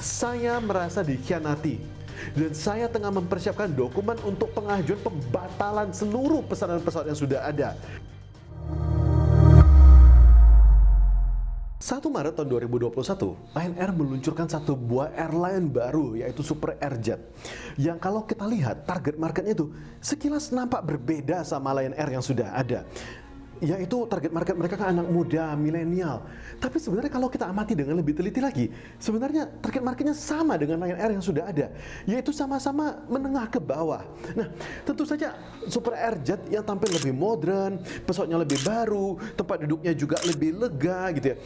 Saya merasa dikhianati dan saya tengah mempersiapkan dokumen untuk pengajuan pembatalan seluruh pesanan pesawat yang sudah ada. 1 Maret tahun 2021, Lion Air meluncurkan satu buah airline baru, yaitu Super Airjet. Yang kalau kita lihat target marketnya itu sekilas nampak berbeda sama Lion Air yang sudah ada. Yaitu target market mereka kan anak muda, milenial. Tapi sebenarnya kalau kita amati dengan lebih teliti lagi, sebenarnya target marketnya sama dengan Lion Air yang sudah ada, yaitu sama-sama menengah ke bawah. Nah, tentu saja Super Airjet yang tampil lebih modern, pesawatnya lebih baru, tempat duduknya juga lebih lega gitu ya.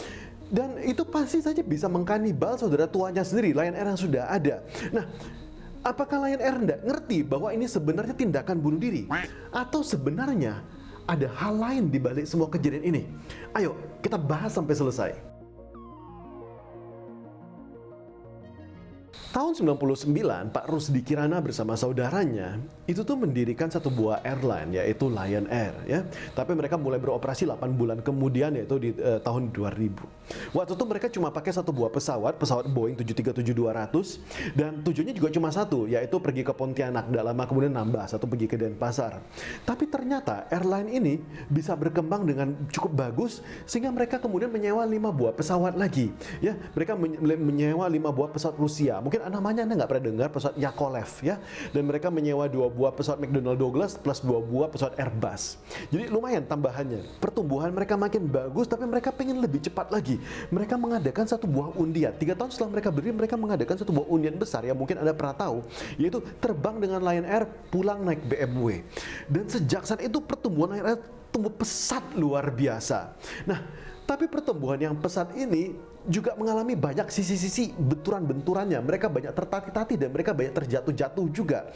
Dan itu pasti saja bisa mengkanibal saudara tuanya sendiri, Lion Air yang sudah ada. Nah, apakah Lion Air tidak ngerti bahwa ini sebenarnya tindakan bunuh diri? Atau sebenarnya ada hal lain di balik semua kejadian ini? Ayo, kita bahas sampai selesai. Tahun 99, Pak Rusdi Kirana bersama saudaranya itu tuh mendirikan satu buah airline, yaitu Lion Air ya. Tapi mereka mulai beroperasi 8 bulan kemudian, yaitu di tahun 2000. Waktu itu mereka cuma pakai satu buah pesawat Boeing 737-200, dan tujuannya juga cuma satu, yaitu pergi ke Pontianak, tidak lama kemudian nambah satu pergi ke Denpasar. Tapi ternyata airline ini bisa berkembang dengan cukup bagus sehingga mereka kemudian menyewa 5 buah pesawat lagi ya. Mereka menyewa 5 buah pesawat Rusia. Mungkin namanya Anda nggak pernah dengar, pesawat Yakolev ya. Dan mereka menyewa 2 buah pesawat McDonnell Douglas plus 2 buah pesawat Airbus. Jadi lumayan tambahannya. Pertumbuhan mereka makin bagus, tapi mereka pengen lebih cepat lagi. Mereka mengadakan satu buah undian. 3 tahun setelah mereka berdiri, mereka mengadakan satu buah undian besar yang mungkin Anda pernah tahu, yaitu terbang dengan Lion Air, pulang naik BMW. Dan sejak saat itu pertumbuhan Lion Air tumbuh pesat luar biasa. Nah, tapi pertumbuhan yang pesat ini juga mengalami banyak sisi-sisi benturan-benturannya. Mereka banyak tertatih-tatih dan mereka banyak terjatuh-jatuh juga.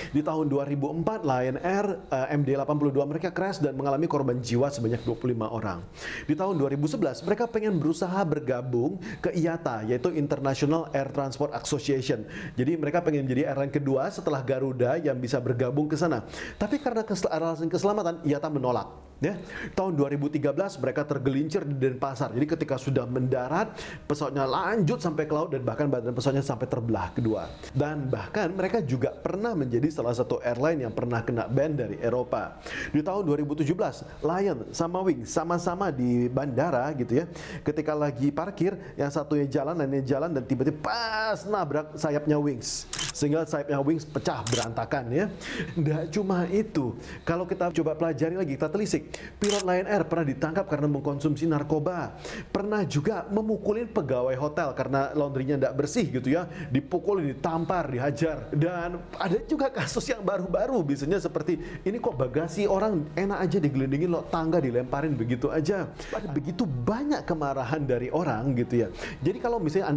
Di tahun 2004, Lion Air MD-82 mereka crash dan mengalami korban jiwa sebanyak 25 orang. Di tahun 2011, mereka pengen berusaha bergabung ke IATA, yaitu International Air Transport Association. Jadi mereka pengen menjadi airline kedua setelah Garuda yang bisa bergabung ke sana. Tapi karena alasan keselamatan, IATA menolak. Ya, tahun 2013 mereka tergelincir di Denpasar. Jadi ketika sudah mendarat, pesawatnya lanjut sampai ke laut dan bahkan badan pesawatnya sampai terbelah kedua. Dan bahkan mereka juga pernah menjadi salah satu airline yang pernah kena ban dari Eropa. Di tahun 2017, Lion sama Wings sama-sama di bandara gitu ya. Ketika lagi parkir, yang satunya jalan, lainnya jalan, dan tiba-tiba pas nabrak sayapnya Wings. Sehingga sayapnya Wings pecah berantakan ya. Nggak cuma itu, kalau kita coba pelajari lagi, kita telisik, pilot Lion Air pernah ditangkap karena mengkonsumsi narkoba. Pernah juga memukulin pegawai hotel karena laundrynya tidak bersih gitu ya. Dipukul, ditampar, dihajar. Dan ada juga kasus yang baru-baru, biasanya seperti ini, kok bagasi orang enak aja digelindingin, lo tangga dilemparin begitu aja. Ada begitu banyak kemarahan dari orang gitu ya. Jadi kalau misalnya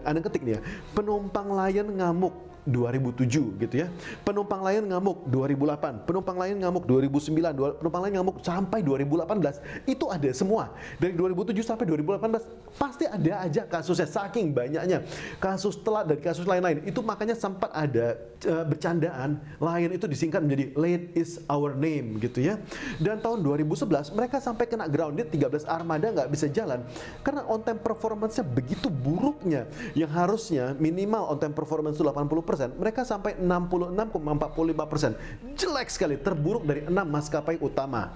Anda ketik nih ya, penumpang Lion ngamuk 2007 gitu ya. Penumpang Lion ngamuk 2008, penumpang Lion ngamuk 2009, penumpang Lion ngamuk sampai 2018. Itu ada semua. Dari 2007 sampai 2018 pasti ada aja kasusnya, saking banyaknya. Kasus telat dan kasus lain-lain. Itu makanya sempat ada bercandaan Lion itu disingkat menjadi Late is our name gitu ya. Dan tahun 2011 mereka sampai kena grounded, 13 armada nggak bisa jalan karena on time performance-nya begitu buruknya. Yang harusnya minimal on time performance itu 80%, mereka sampai 66,45%. Jelek sekali, terburuk dari 6 maskapai utama.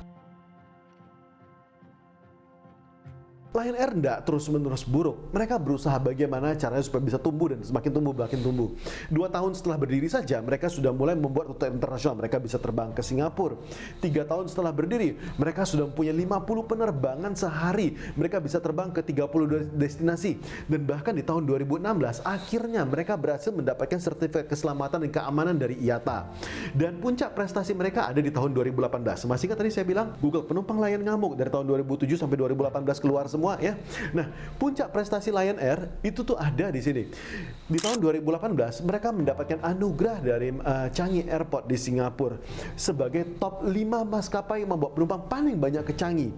Lion Air tidak terus-menerus buruk. Mereka berusaha bagaimana caranya supaya bisa tumbuh dan semakin tumbuh, makin tumbuh. 2 tahun setelah berdiri saja, mereka sudah mulai membuat rute internasional. Mereka bisa terbang ke Singapura. 3 tahun setelah berdiri, mereka sudah punya 50 penerbangan sehari. Mereka bisa terbang ke 32 destinasi. Dan bahkan di tahun 2016, akhirnya mereka berhasil mendapatkan sertifikat keselamatan dan keamanan dari IATA. Dan puncak prestasi mereka ada di tahun 2018. Masih ingat tadi saya bilang, Google penumpang Lion ngamuk dari tahun 2007 sampai 2018 keluar semua ya. Nah, puncak prestasi Lion Air itu tuh ada di sini. Di tahun 2018 mereka mendapatkan anugerah dari Changi Airport di Singapura sebagai top 5 maskapai yang membawa penumpang paling banyak ke Changi.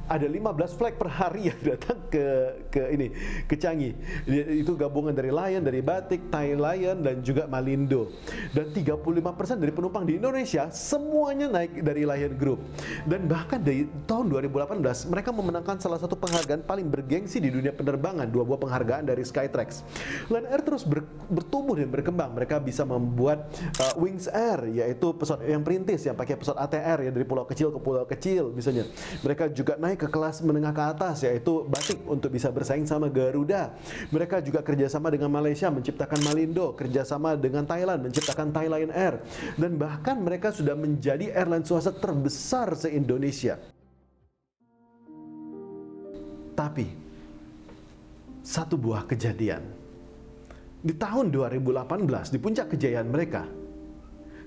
Ada 15 flight per hari yang datang ke Changi. Itu gabungan dari Lion, dari Batik, Thai Lion, dan juga Malindo. Dan 35% dari penumpang di Indonesia semuanya naik dari Lion Group. Dan bahkan dari tahun 2018 mereka memenangkan salah satu penghargaan dan paling bergengsi di dunia penerbangan, 2 buah penghargaan dari Skytrax. Lion Air terus bertumbuh dan berkembang. Mereka bisa membuat Wings Air, yaitu pesawat yang perintis yang pakai pesawat ATR ya, dari pulau kecil ke pulau kecil misalnya. Mereka juga naik ke kelas menengah ke atas, yaitu Batik, untuk bisa bersaing sama Garuda. Mereka juga kerjasama dengan Malaysia menciptakan Malindo, kerjasama dengan Thailand menciptakan Thailand Air, dan bahkan mereka sudah menjadi airline swasta terbesar se-Indonesia. Tapi satu buah kejadian di tahun 2018, di puncak kejayaan mereka,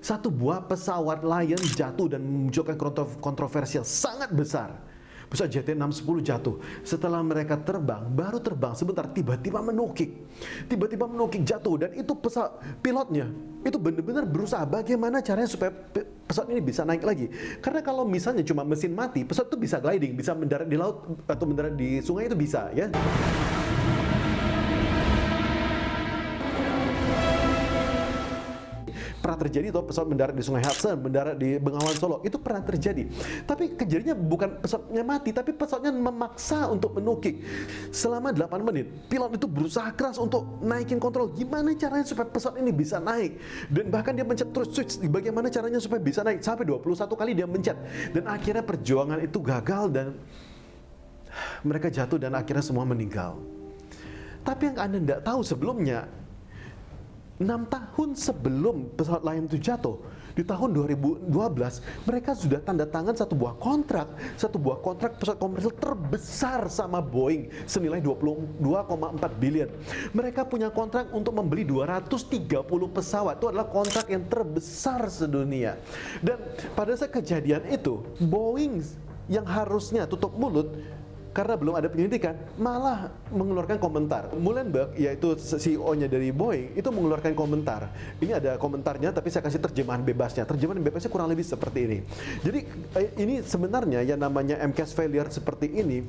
satu buah pesawat Lion jatuh dan memunculkan kontroversi yang sangat besar. Pesawat JT610 jatuh. Setelah mereka terbang, baru terbang sebentar, tiba-tiba menukik. Tiba-tiba menukik, jatuh. Dan itu pilotnya itu benar-benar berusaha bagaimana caranya supaya pesawat ini bisa naik lagi. Karena kalau misalnya cuma mesin mati, pesawat itu bisa gliding, bisa mendarat di laut atau mendarat di sungai, itu bisa ya. Pernah terjadi tuh, pesawat mendarat di Sungai Hudson, mendarat di Bengawan Solo, itu pernah terjadi. Tapi kejadiannya bukan pesawatnya mati, tapi pesawatnya memaksa untuk menukik. Selama 8 menit, pilot itu berusaha keras untuk naikin kontrol. Gimana caranya supaya pesawat ini bisa naik? Dan bahkan dia mencet terus switch, bagaimana caranya supaya bisa naik? Sampai 21 kali dia mencet. Dan akhirnya perjuangan itu gagal dan mereka jatuh dan akhirnya semua meninggal. Tapi yang Anda tidak tahu sebelumnya, 6 tahun sebelum pesawat Lion itu jatuh, di tahun 2012, mereka sudah tanda tangan satu buah kontrak pesawat komersial terbesar sama Boeing senilai 22,4 billion. Mereka punya kontrak untuk membeli 230 pesawat. Itu adalah kontrak yang terbesar sedunia. Dan pada saat kejadian itu, Boeing yang harusnya tutup mulut karena belum ada penyelidikan, malah mengeluarkan komentar. Muhlenberg, yaitu CEO-nya dari Boeing, itu mengeluarkan komentar. Ini ada komentarnya, tapi saya kasih terjemahan bebasnya. Terjemahan bebasnya kurang lebih seperti ini. Jadi ini sebenarnya yang namanya MCAS failure seperti ini,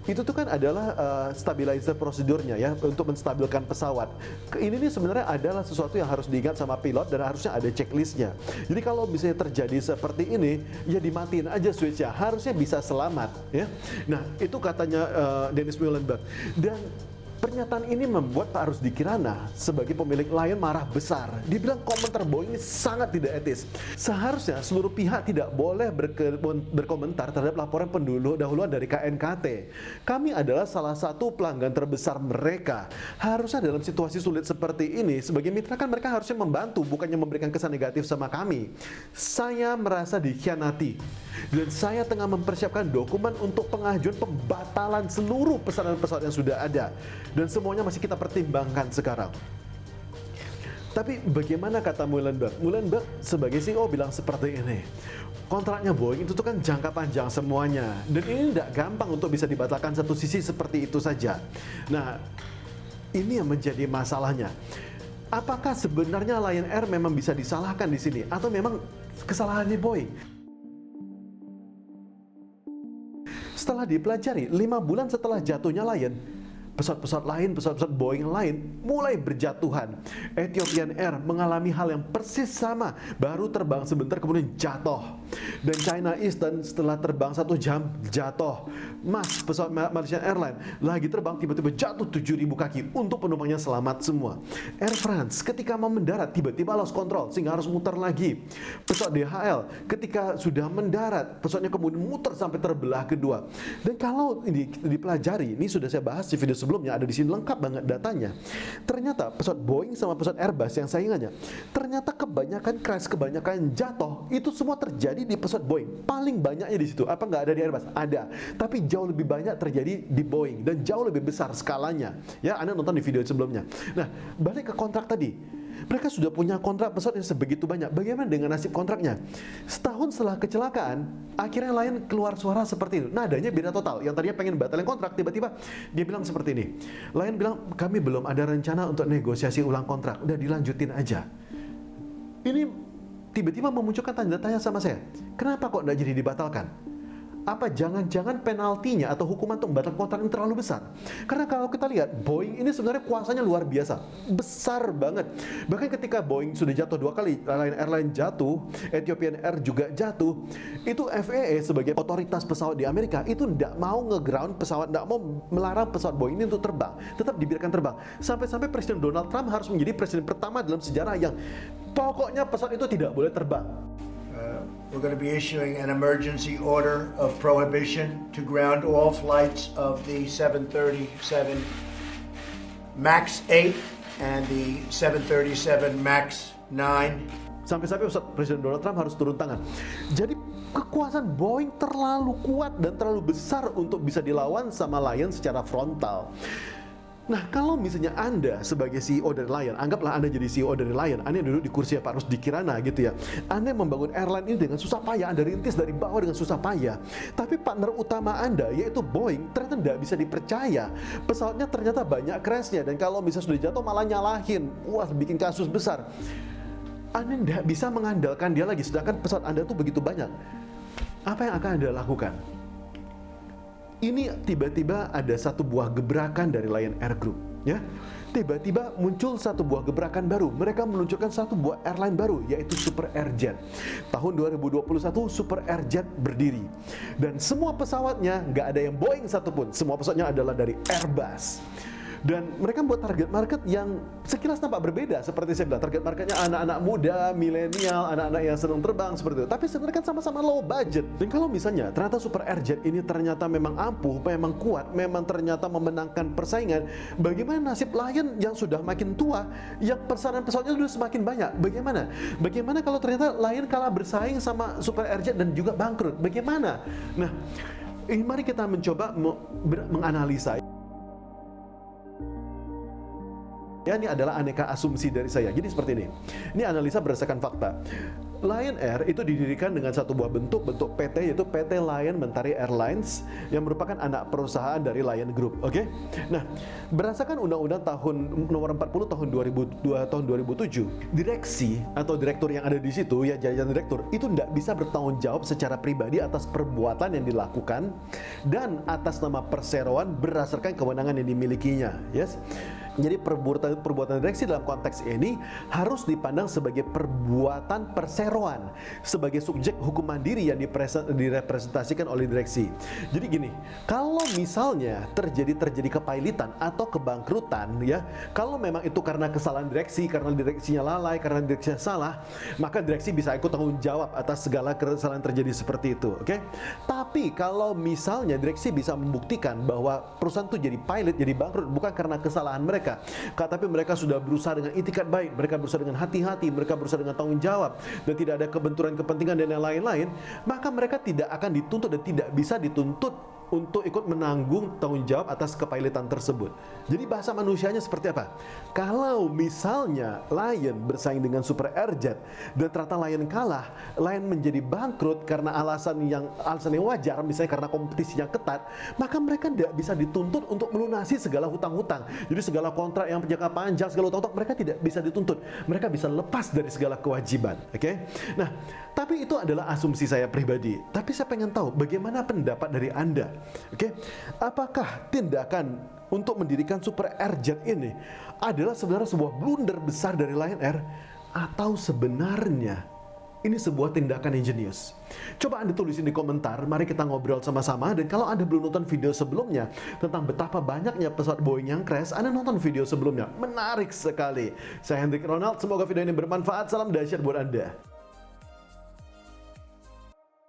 itu tuh kan adalah stabilizer prosedurnya ya, untuk menstabilkan pesawat. Ini nih sebenarnya adalah sesuatu yang harus diingat sama pilot dan harusnya ada checklistnya. Jadi kalau misalnya terjadi seperti ini, ya dimatiin aja switch-nya. Harusnya bisa selamat ya. Nah, itu katanya Dennis Muhlenberg. Dan pernyataan ini membuat Pak Rusdi Kirana sebagai pemilik Lion marah besar. Dibilang komentar Boeing ini sangat tidak etis. Seharusnya seluruh pihak tidak boleh berkomentar terhadap laporan pendahuluan dari KNKT. Kami adalah salah satu pelanggan terbesar mereka. Harusnya dalam situasi sulit seperti ini, sebagai mitra kan mereka harusnya membantu, bukannya memberikan kesan negatif sama kami. Saya merasa dikhianati. Dan saya tengah mempersiapkan dokumen untuk pengajuan pembatalan seluruh pesanan pesawat yang sudah ada. Dan semuanya masih kita pertimbangkan sekarang. Tapi bagaimana kata Muhlenberg? Muhlenberg sebagai CEO bilang seperti ini. Kontraknya Boeing itu tuh kan jangka panjang semuanya. Dan ini tidak gampang untuk bisa dibatalkan satu sisi seperti itu saja. Nah, ini yang menjadi masalahnya. Apakah sebenarnya Lion Air memang bisa disalahkan di sini? Atau memang kesalahannya Boeing? Setelah dipelajari, 5 bulan setelah jatuhnya Lion, pesawat-pesawat lain, pesawat-pesawat Boeing lain mulai berjatuhan. Ethiopian Air mengalami hal yang persis sama, baru terbang sebentar kemudian jatuh. Dan China Eastern setelah terbang 1 jam jatuh. Mas, pesawat Malaysia Airlines lagi terbang tiba-tiba jatuh 7.000 kaki, untuk penumpangnya selamat semua. Air France ketika mau mendarat tiba-tiba lost control sehingga harus muter lagi. Pesawat DHL ketika sudah mendarat, pesawatnya kemudian muter sampai terbelah kedua. Dan kalau ini dipelajari, ini sudah saya bahas di video sebelumnya, ada di sini lengkap banget datanya. Ternyata pesawat Boeing sama pesawat Airbus yang saingannya, ternyata kebanyakan crash, kebanyakan jatuh itu semua terjadi di pesawat Boeing. Paling banyaknya di situ. Apa nggak ada di Airbus? Ada. Tapi jauh lebih banyak terjadi di Boeing dan jauh lebih besar skalanya. Ya, Anda nonton di video sebelumnya. Nah, balik ke kontrak tadi. Mereka sudah punya kontrak pesawat yang sebegitu banyak. Bagaimana dengan nasib kontraknya? Setahun setelah kecelakaan, akhirnya Lion keluar suara seperti itu. Nadanya beda total. Yang tadinya pengen batalin kontrak, tiba-tiba dia bilang seperti ini. Lion bilang, kami belum ada rencana untuk negosiasi ulang kontrak. Udah dilanjutin aja. Ini tiba-tiba memunculkan tanda tanya sama saya. Kenapa kok nggak jadi dibatalkan? apa jangan-jangan penaltinya atau hukuman untuk membatalkan kontrak ini terlalu besar? Karena kalau kita lihat Boeing ini sebenarnya kuasanya luar biasa, besar banget. Bahkan ketika Boeing sudah jatuh 2 kali, Lion Airlines jatuh, Ethiopian Air juga jatuh, itu FAA sebagai otoritas pesawat di Amerika itu tidak mau nge-ground pesawat, tidak mau melarang pesawat Boeing ini untuk terbang, tetap dibiarkan terbang. Sampai-sampai Presiden Donald Trump harus menjadi presiden pertama dalam sejarah yang pokoknya pesawat itu tidak boleh terbang. We're going to be issuing an emergency order of prohibition to ground all flights of the 737 MAX 8 and the 737 MAX 9. Sampai-sampai Presiden Donald Trump harus turun tangan. Jadi kekuasaan Boeing terlalu kuat dan terlalu besar untuk bisa dilawan sama Lion secara frontal. Nah, kalau misalnya Anda sebagai CEO dari Lion, anggaplah Anda jadi CEO dari Lion, Anda duduk di kursi Pak Rusdi Kirana gitu ya. Anda membangun airline ini dengan susah payah, Anda rintis dari bawah dengan susah payah. Tapi partner utama Anda, yaitu Boeing, ternyata tidak bisa dipercaya. Pesawatnya ternyata banyak crashnya, dan kalau misalnya sudah jatuh malah nyalahin. Wah, bikin kasus besar. Anda tidak bisa mengandalkan dia lagi, sedangkan pesawat Anda tuh begitu banyak. Apa yang akan Anda lakukan? Ini tiba-tiba ada satu buah gebrakan dari Lion Air Group, ya. Tiba-tiba muncul satu buah gebrakan baru. Mereka meluncurkan satu buah airline baru, yaitu Super Airjet. Tahun 2021 Super Airjet berdiri, dan semua pesawatnya nggak ada yang Boeing satupun. Semua pesawatnya adalah dari Airbus. Dan mereka membuat target market yang sekilas nampak berbeda. Seperti saya bilang, target marketnya anak-anak muda, milenial, anak-anak yang senang terbang, seperti itu. Tapi sebenarnya kan sama-sama low budget. Dan kalau misalnya ternyata Super Airjet ini ternyata memang ampuh, memang kuat, memang ternyata memenangkan persaingan, bagaimana nasib Lion yang sudah makin tua, yang pesanan pesawatnya sudah semakin banyak? Bagaimana? Bagaimana kalau ternyata Lion kalah bersaing sama Super Airjet dan juga bangkrut? Bagaimana? Nah, ini mari kita mencoba menganalisa. Ya, ini adalah aneka asumsi dari saya. Jadi seperti ini. Ini analisa berdasarkan fakta. Lion Air itu didirikan dengan satu buah bentuk PT, yaitu PT Lion Mentari Airlines, yang merupakan anak perusahaan dari Lion Group. Oke? Nah, berdasarkan Undang-Undang nomor 40 tahun 2007, direksi atau direktur yang ada di situ, ya jajaran direktur, itu tidak bisa bertanggung jawab secara pribadi atas perbuatan yang dilakukan dan atas nama perseroan berdasarkan kewenangan yang dimilikinya. Yes? Jadi perbuatan direksi dalam konteks ini harus dipandang sebagai perbuatan perseroan, sebagai subjek hukum mandiri yang direpresentasikan oleh direksi. Jadi gini, kalau misalnya terjadi kepailitan atau kebangkrutan, ya, kalau memang itu karena kesalahan direksi, karena direksinya lalai, karena direksinya salah, maka direksi bisa ikut tanggung jawab atas segala kesalahan terjadi seperti itu. Oke? Tapi kalau misalnya direksi bisa membuktikan bahwa perusahaan itu jadi pilot, jadi bangkrut bukan karena kesalahan mereka, tapi mereka sudah berusaha dengan itikat baik, mereka berusaha dengan hati-hati, mereka berusaha dengan tanggung jawab, dan tidak ada kebenturan kepentingan dan yang lain-lain, maka mereka tidak akan dituntut dan tidak bisa dituntut untuk ikut menanggung tanggung jawab atas kepailitan tersebut. Jadi bahasa manusianya seperti apa? Kalau misalnya Lion bersaing dengan Super Airjet dan ternyata Lion kalah, Lion menjadi bangkrut karena alasan yang wajar, misalnya karena kompetisi yang ketat, maka mereka tidak bisa dituntut untuk melunasi segala hutang-hutang. Jadi segala kontrak yang jangka panjang, segala hutang-hutang, mereka tidak bisa dituntut. Mereka bisa lepas dari segala kewajiban. Oke? Nah, tapi itu adalah asumsi saya pribadi. Tapi saya pengen tahu bagaimana pendapat dari Anda. Oke, apakah tindakan untuk mendirikan Super Airjet ini adalah sebenarnya sebuah blunder besar dari Lion Air, atau sebenarnya ini sebuah tindakan yang jenius? Coba Anda tulisin di komentar, mari kita ngobrol sama-sama. Dan kalau Anda belum nonton video sebelumnya tentang betapa banyaknya pesawat Boeing yang crash, Anda nonton video sebelumnya, menarik sekali. Saya Hendrik Ronald, semoga video ini bermanfaat. Salam dahsyat buat Anda.